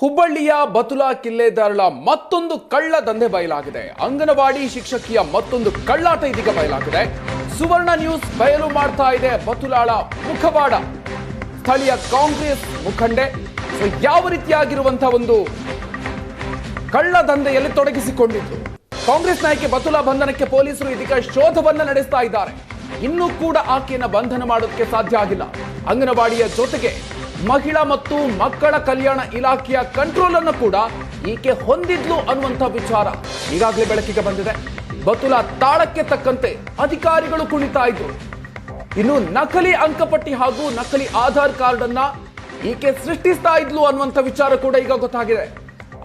ಹುಬ್ಬಳ್ಳಿಯ ಬತುಲಾ ಕಿಲ್ಲೆದಾರಳ ಮತ್ತೊಂದು ಕಳ್ಳ ದಂಧೆ ಬಯಲಾಗಿದೆ. ಅಂಗನವಾಡಿ ಶಿಕ್ಷಕಿಯ ಮತ್ತೊಂದು ಕಳ್ಳಾಟ ಇದೀಗ ಬಯಲಾಗಿದೆ. ಸುವರ್ಣ ನ್ಯೂಸ್ ಬಯಲು ಮಾಡ್ತಾ ಇದೆ ಬತುಲಾಳ ಮುಖವಾಡ. ಸ್ಥಳೀಯ ಕಾಂಗ್ರೆಸ್ ಮುಖಂಡೆ ಯಾವ ರೀತಿಯಾಗಿರುವಂತಹ ಒಂದು ಕಳ್ಳ ದಂಧೆಯಲ್ಲಿ ತೊಡಗಿಸಿಕೊಂಡಿದ್ದು. ಕಾಂಗ್ರೆಸ್ ನಾಯಕಿ ಬತುಲಾ ಬಂಧನಕ್ಕೆ ಪೊಲೀಸರು ಇದೀಗ ಶೋಧವನ್ನ ನಡೆಸ್ತಾ ಇದ್ದಾರೆ. ಇನ್ನೂ ಕೂಡ ಆಕೆಯನ್ನ ಬಂಧನ ಮಾಡೋದಕ್ಕೆ ಸಾಧ್ಯ ಆಗಿಲ್ಲ. ಅಂಗನವಾಡಿಯ ಜೊತೆಗೆ ಮಹಿಳಾ ಮತ್ತು ಮಕ್ಕಳ ಕಲ್ಯಾಣ ಇಲಾಖೆಯ ಕಂಟ್ರೋಲ್ ಅನ್ನು ಕೂಡ ಈಕೆ ಹೊಂದಿದ್ಲು ಅನ್ನುವಂಥ ವಿಚಾರ ಈಗಾಗಲೇ ಬೆಳಕಿಗೆ ಬಂದಿದೆ. ಬತುಲಾ ತಾಳಕ್ಕೆ ತಕ್ಕಂತೆ ಅಧಿಕಾರಿಗಳು ಕುಣಿತಾ ಇದ್ರು. ಇನ್ನು ನಕಲಿ ಅಂಕಪಟ್ಟಿ ಹಾಗೂ ನಕಲಿ ಆಧಾರ್ ಕಾರ್ಡ್ ಅನ್ನ ಈಕೆ ಸೃಷ್ಟಿಸ್ತಾ ಇದ್ಲು ಅನ್ನುವಂಥ ವಿಚಾರ ಕೂಡ ಈಗ ಗೊತ್ತಾಗಿದೆ.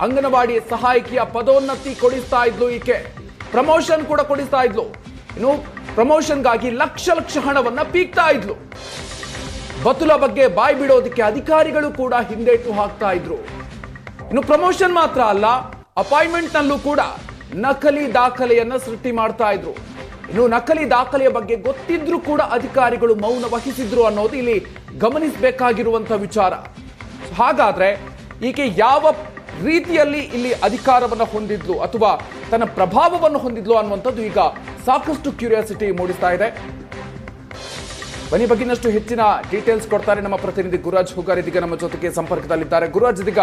ಅಂಗನವಾಡಿ ಸಹಾಯಕಿಯ ಪದೋನ್ನತಿ ಕೊಡಿಸ್ತಾ ಇದ್ಲು ಈಕೆ, ಪ್ರಮೋಷನ್ ಕೂಡ ಕೊಡಿಸ್ತಾ ಇದ್ಲು. ಇನ್ನು ಪ್ರಮೋಷನ್ಗಾಗಿ ಲಕ್ಷ ಲಕ್ಷ ಹಣವನ್ನ ಪೀಕ್ತಾ ಇದ್ಲು. ಬತುಲಾ ಬಗ್ಗೆ ಬಾಯಿ ಬಿಡೋದಕ್ಕೆ ಅಧಿಕಾರಿಗಳು ಕೂಡ ಹಿಂದೇಟು ಹಾಕ್ತಾ ಇದ್ರು. ಇನ್ನು ಪ್ರಮೋಷನ್ ಮಾತ್ರ ಅಲ್ಲ, ಅಪಾಯಿಂಟ್ಮೆಂಟ್ ನಲ್ಲೂ ಕೂಡ ನಕಲಿ ದಾಖಲೆಯನ್ನ ಸೃಷ್ಟಿ ಮಾಡ್ತಾ ಇದ್ರು. ಇನ್ನು ನಕಲಿ ದಾಖಲೆಯ ಬಗ್ಗೆ ಗೊತ್ತಿದ್ರು ಕೂಡ ಅಧಿಕಾರಿಗಳು ಮೌನ ವಹಿಸಿದ್ರು ಅನ್ನೋದು ಇಲ್ಲಿ ಗಮನಿಸಬೇಕಾಗಿರುವಂತಹ ವಿಚಾರ. ಹಾಗಾದ್ರೆ ಈಕೆ ಯಾವ ರೀತಿಯಲ್ಲಿ ಇಲ್ಲಿ ಅಧಿಕಾರವನ್ನು ಹೊಂದಿದ್ಲು ಅಥವಾ ತನ್ನ ಪ್ರಭಾವವನ್ನು ಹೊಂದಿದ್ಲು ಅನ್ನುವಂಥದ್ದು ಈಗ ಸಾಕಷ್ಟು ಕ್ಯೂರಿಯಾಸಿಟಿ ಮೂಡಿಸ್ತಾ ಇದೆ. ಬನ್ನಿ ಬಗ್ಗಿನಷ್ಟು ಹೆಚ್ಚಿನ ಡೀಟೇಲ್ಸ್ ಕೊಡ್ತಾರೆ ನಮ್ಮ ಪ್ರತಿನಿಧಿ ಗುರುರಾಜ್ ಹುಗಾರ್ ಇದೀಗ ನಮ್ಮ ಜೊತೆಗೆ ಸಂಪರ್ಕದಲ್ಲಿದ್ದಾರೆ. ಗುರುರಾಜ್, ಇದೀಗ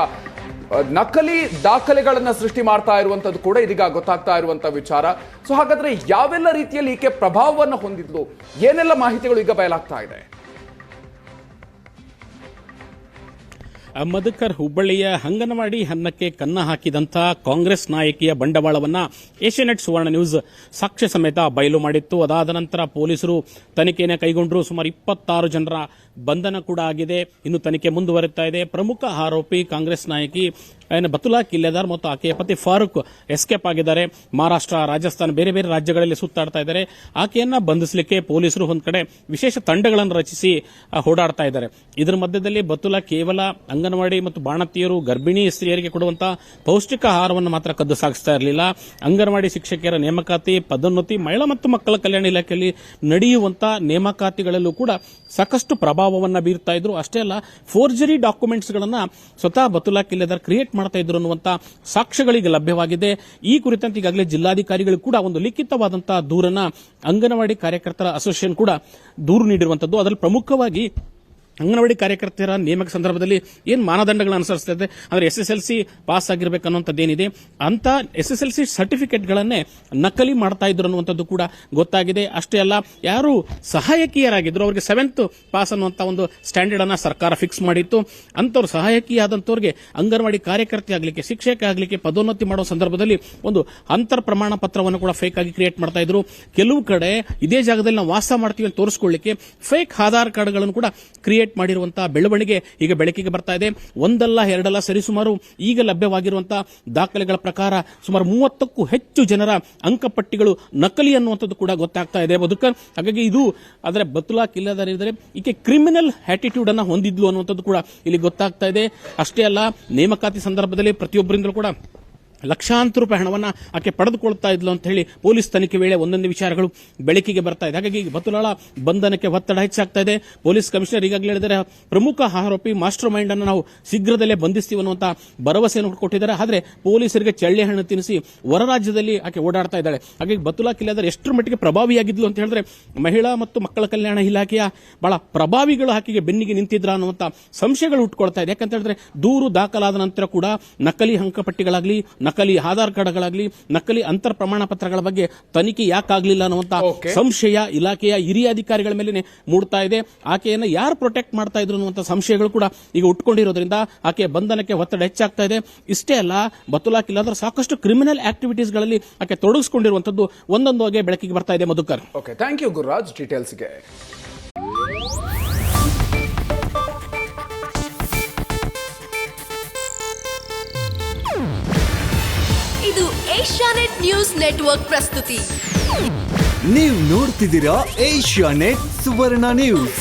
ನಕಲಿ ದಾಖಲೆಗಳನ್ನ ಸೃಷ್ಟಿ ಮಾಡ್ತಾ ಇರುವಂತದ್ದು ಕೂಡ ಇದೀಗ ಗೊತ್ತಾಗ್ತಾ ಇರುವಂತಹ ವಿಚಾರ. ಸೊ ಹಾಗಾದ್ರೆ ಯಾವೆಲ್ಲ ರೀತಿಯಲ್ಲಿ ಈಕೆ ಪ್ರಭಾವವನ್ನು ಹೊಂದಿದ್ಲು, ಏನೆಲ್ಲ ಮಾಹಿತಿಗಳು ಈಗ ಬಯಲಾಗ್ತಾ ಇದೆ? ಮಧುಕರ್, ಹುಬ್ಬಳ್ಳಿಯ ಅಂಗನವಾಡಿ ಹನ್ನಕ್ಕೆ ಕನ್ನ ಹಾಕಿದಂಥ ಕಾಂಗ್ರೆಸ್ ನಾಯಕಿಯ ಬಂಡವಾಳವನ್ನ ಏಷ್ಯಾನೆಟ್ ಸುವರ್ಣ ನ್ಯೂಸ್ ಸಾಕ್ಷ್ಯ ಸಮೇತ ಬಯಲು ಮಾಡಿತ್ತು. ಅದಾದ ನಂತರ ಪೊಲೀಸರು ತನಿಖೆಯನ್ನು ಕೈಗೊಂಡರು. ಸುಮಾರು 26 ಜನರ ಬಂಧನ ಕೂಡ ಆಗಿದೆ. ಇನ್ನು ತನಿಖೆ ಮುಂದುವರಿತಾ ಇದೆ. ಪ್ರಮುಖ ಆರೋಪಿ ಕಾಂಗ್ರೆಸ್ ನಾಯಕಿ ಬತುಲಾ ಕಿಲ್ಲೆದಾರ್ ಮತ್ತು ಆಕೆಯ ಪತಿ ಫಾರೂಕ್ ಎಸ್ಕೇಪ್ ಆಗಿದ್ದಾರೆ. ಮಹಾರಾಷ್ಟ್ರ, ರಾಜಸ್ಥಾನ, ಬೇರೆ ಬೇರೆ ರಾಜ್ಯಗಳಲ್ಲಿ ಸುತ್ತಾಡ್ತಾ ಇದ್ದಾರೆ. ಆಕೆಯನ್ನ ಬಂಧಿಸಲಿಕ್ಕೆ ಪೊಲೀಸರು ಒಂದ್ ಕಡೆ ವಿಶೇಷ ತಂಡಗಳನ್ನು ರಚಿಸಿ ಓಡಾಡ್ತಾ ಇದ್ದಾರೆ. ಇದರ ಮಧ್ಯದಲ್ಲಿ ಬತುಲಾ ಕೇವಲ ಅಂಗನವಾಡಿ ಮತ್ತು ಬಾಣತಿಯರು, ಗರ್ಭಿಣಿ ಸ್ತ್ರೀಯರಿಗೆ ಕೊಡುವಂತಹ ಪೌಷ್ಟಿಕ ಆಹಾರವನ್ನು ಮಾತ್ರ ಕದ್ದು ಸಾಗಿಸ್ತಾ ಇರಲಿಲ್ಲ. ಅಂಗನವಾಡಿ ಶಿಕ್ಷಕಿಯರ ನೇಮಕಾತಿ, ಪದೋನ್ನತಿ, ಮಹಿಳಾ ಮತ್ತು ಮಕ್ಕಳ ಕಲ್ಯಾಣ ಇಲಾಖೆಯಲ್ಲಿ ನಡೆಯುವಂತಹ ನೇಮಕಾತಿಗಳಲ್ಲೂ ಕೂಡ ಸಾಕಷ್ಟು ಪ್ರಭಾವವನ್ನ ಬೀರ್ತಾ ಇದ್ರು. ಅಷ್ಟೇ ಅಲ್ಲ, ಫೋರ್ಜರಿ ಡಾಕ್ಯುಮೆಂಟ್ಸ್ ಗಳನ್ನ ಸ್ವತಃ ಬತುಲಾ ಕಿಲ್ಲೆದಾರ್ ಕ್ರಿಯೇಟ್ ಮಾಡ್ತಾ ಇದ್ರು ಅನ್ನುವಂತ ಸಾಕ್ಷ್ಯಗಳಿಗೆ ಲಭ್ಯವಾಗಿದೆ. ಈ ಕುರಿತಂತೆ ಈಗಾಗಲೇ ಜಿಲ್ಲಾಧಿಕಾರಿಗಳು ಕೂಡ ಒಂದು ಲಿಖಿತವಾದಂತಹ ದೂರನ್ನ ಅಂಗನವಾಡಿ ಕಾರ್ಯಕರ್ತರ ಅಸೋಸಿಯೇಷನ್ ಕೂಡ ದೂರು ನೀಡಿರುವಂತದ್ದು. ಅದರಲ್ಲಿ ಪ್ರಮುಖವಾಗಿ ಅಂಗನವಾಡಿ ಕಾರ್ಯಕರ್ತರ ನೇಮಕ ಸಂದರ್ಭದಲ್ಲಿ ಏನ್ ಮಾನದಂಡಗಳನ್ನು ಅನುಸರಿಸ್ತಾ ಇದೆ ಅಂದ್ರೆ SSLC ಪಾಸ್ ಆಗಿರಬೇಕನ್ನುವಂಥದ್ದೇನಿದೆ ಅಂತ SSLC ಸರ್ಟಿಫಿಕೇಟ್ಗಳನ್ನೇ ನಕಲಿ ಮಾಡ್ತಾ ಇದ್ರು ಅನ್ನುವಂಥದ್ದು ಕೂಡ ಗೊತ್ತಾಗಿದೆ. ಅಷ್ಟೇ ಅಲ್ಲ, ಯಾರು ಸಹಾಯಕಿಯರಾಗಿದ್ರು ಅವರಿಗೆ 7th ಪಾಸ್ ಅನ್ನುವಂಥ ಒಂದು ಸ್ಟ್ಯಾಂಡರ್ಡ್ ಅನ್ನ ಸರ್ಕಾರ ಫಿಕ್ಸ್ ಮಾಡಿತ್ತು. ಅಂತವ್ರು ಸಹಾಯಕಿಯಾದಂತವ್ರಿಗೆ ಅಂಗನವಾಡಿ ಕಾರ್ಯಕರ್ತೆ ಆಗಲಿಕ್ಕೆ, ಶಿಕ್ಷಕ ಆಗಲಿಕ್ಕೆ ಪದೋನ್ನತಿ ಮಾಡೋ ಸಂದರ್ಭದಲ್ಲಿ ಒಂದು ಅಂತರ್ ಪ್ರಮಾಣ ಪತ್ರವನ್ನು ಕೂಡ ಫೇಕ್ ಆಗಿ ಕ್ರಿಯೇಟ್ ಮಾಡ್ತಾ ಇದ್ರು. ಕೆಲವು ಕಡೆ ಇದೇ ಜಾಗದಲ್ಲಿ ನಾವು ವಾಸ ಮಾಡ್ತೀವಿ ಅಂತ ತೋರಿಸಿಕೊಳ್ಳಿಕ್ಕೆ ಫೇಕ್ ಆಧಾರ್ ಕಾರ್ಡ್ಗಳನ್ನು ಕೂಡ ಕ್ರಿಯೇಟ್ ಮಾಡಿರುವಂತಹ ಬೆಳವಣಿಗೆ ಈಗ ಬೆಳಕಿಗೆ ಬರ್ತಾ ಇದೆ. ಒಂದಲ್ಲ ಎರಡಲ್ಲ, ಸರಿಸುಮಾರು ಈಗ ಲಭ್ಯವಾಗಿರುವಂತಹ ದಾಖಲೆಗಳ ಪ್ರಕಾರ ಸುಮಾರು 30ಕ್ಕೂ ಹೆಚ್ಚು ಜನರ ಅಂಕಪಟ್ಟಿಗಳು ನಕಲಿ ಅನ್ನುವಂಥದ್ದು ಕೂಡ ಗೊತ್ತಾಗ್ತಾ ಇದೆ. ಬದುಕರ್, ಹಾಗಾಗಿ ಇದು ಆದರೆ ಬತುಲಾ ಕಿಲ್ಲೆದಾರ್ ಇದ್ದರೆ ಈಕೆ ಕ್ರಿಮಿನಲ್ ಆಟಿಟ್ಯೂಡ್ ಅನ್ನ ಹೊಂದಿದ್ಲು ಅನ್ನುವಂಥದ್ದು ಕೂಡ ಇಲ್ಲಿ ಗೊತ್ತಾಗ್ತಾ ಇದೆ. ಅಷ್ಟೇ ಅಲ್ಲ, ನೇಮಕಾತಿ ಸಂದರ್ಭದಲ್ಲಿ ಪ್ರತಿಯೊಬ್ಬರಿಂದಲೂ ಕೂಡ ಲಕ್ಷಾಂತರ ರೂಪಾಯಿ ಹಣವನ್ನ ಆಕೆ ಪಡೆದುಕೊಳ್ತಾ ಇದ್ಲು ಅಂತ ಹೇಳಿ ಪೊಲೀಸ್ ತನಿಖೆ ವೇಳೆ ಒಂದೊಂದು ವಿಚಾರಗಳು ಬೆಳಕಿಗೆ ಬರ್ತಾ ಇದೆ. ಹಾಗಾಗಿ ಬತುಲಾಳ ಬಂಧನಕ್ಕೆ ಒತ್ತಡ ಹೆಚ್ಚಾಗ್ತಾ ಇದೆ. ಪೊಲೀಸ್ ಕಮಿಷನರ್ ಈಗಾಗಲೇ ಹೇಳಿದರೆ ಪ್ರಮುಖ ಆರೋಪಿ ಮಾಸ್ಟರ್ ಮೈಂಡ್ ಅನ್ನು ನಾವು ಶೀಘ್ರದಲ್ಲೇ ಬಂಧಿಸ್ತೀವಿ ಅನ್ನುವಂತ ಭರವಸೆಯನ್ನು ಕೊಟ್ಟಿದ್ದಾರೆ. ಆದರೆ ಪೊಲೀಸರಿಗೆ ಚಳ್ಳೆ ಹಣ್ಣು ತಿನ್ನಿಸಿ ಹೊರ ರಾಜ್ಯದಲ್ಲಿ ಆಕೆ ಓಡಾಡ್ತಾ ಇದ್ದಾಳೆ. ಹಾಗಾಗಿ ಬತುಲಾ ಕಿಲ್ಲೆದಾರ್ ಎಷ್ಟರ ಮಟ್ಟಿಗೆ ಪ್ರಭಾವಿಯಾಗಿದ್ಲು ಅಂತ ಹೇಳಿದ್ರೆ ಮಹಿಳಾ ಮತ್ತು ಮಕ್ಕಳ ಕಲ್ಯಾಣ ಇಲಾಖೆಯ ಬಹಳ ಪ್ರಭಾವಿಗಳು ಆಕೆಗೆ ಬೆನ್ನಿಗೆ ನಿಂತಿದ್ರ ಅನ್ನುವಂತ ಸಂಶಯಗಳು ಹುಟ್ಟುಕೊಳ್ತಾ ಇದೆ. ಯಾಕಂತ ಹೇಳಿದ್ರೆ ದೂರು ದಾಖಲಾದ ನಂತರ ಕೂಡ ನಕಲಿ ಅಂಕಪಟ್ಟಿಗಳಾಗ್ಲಿ, ನಕಲಿ ಆಧಾರ್ ಕಾರ್ಡ್ಗಳಾಗ್ಲಿ, ನಕಲಿ ಅಂತರ್ ಪ್ರಮಾಣ ಪತ್ರಗಳ ಬಗ್ಗೆ ತನಿಖೆ ಯಾಕಾಗ್ಲಿಲ್ಲ ಅನ್ನುವಂತ ಸಂಶಯ ಇಲಾಖೆಯ ಹಿರಿಯ ಅಧಿಕಾರಿಗಳ ಮೇಲೆ ಮೂಡ್ತಾ ಇದೆ. ಆಕೆಯನ್ನು ಯಾರು ಪ್ರೊಟೆಕ್ಟ್ ಮಾಡ್ತಾ ಇದ್ರು ಅನ್ನುವಂತ ಸಂಶಯಗಳು ಕೂಡ ಈಗ ಉಟ್ಕೊಂಡಿರೋದ್ರಿಂದ ಆಕೆಯ ಬಂಧನಕ್ಕೆ ಒತ್ತಡ ಹೆಚ್ಚಾಗ್ತಾ ಇದೆ. ಇಷ್ಟೇ ಅಲ್ಲ, ಬತುಲಾ ಕಿಲ್ಲೆದಾರ್ ಸಾಕಷ್ಟು ಕ್ರಿಮಿನಲ್ ಆಕ್ಟಿವಿಟೀಸ್ ಗಳಲ್ಲಿ ಆಕೆ ತೊಡಗಿಸಿಕೊಂಡಿರುವಂತದ್ದು ಒಂದೊಂದು ಹಾಗೆ ಬೆಳಕಿಗೆ ಬರ್ತಾ ಇದೆ. Madhukar, okay, thank you Gururaj ಡೀಟೇಲ್ಸ್ಗೆ. ಇದು ಏಷ್ಯಾನೆಟ್ ನ್ಯೂಸ್ ನೆಟ್ವರ್ಕ್ ಪ್ರಸ್ತುತಿ. ನೀವು ನೋಡ್ತಿದ್ದೀರಾ ಏಷ್ಯಾನೆಟ್ ಸುವರ್ಣ ನ್ಯೂಸ್.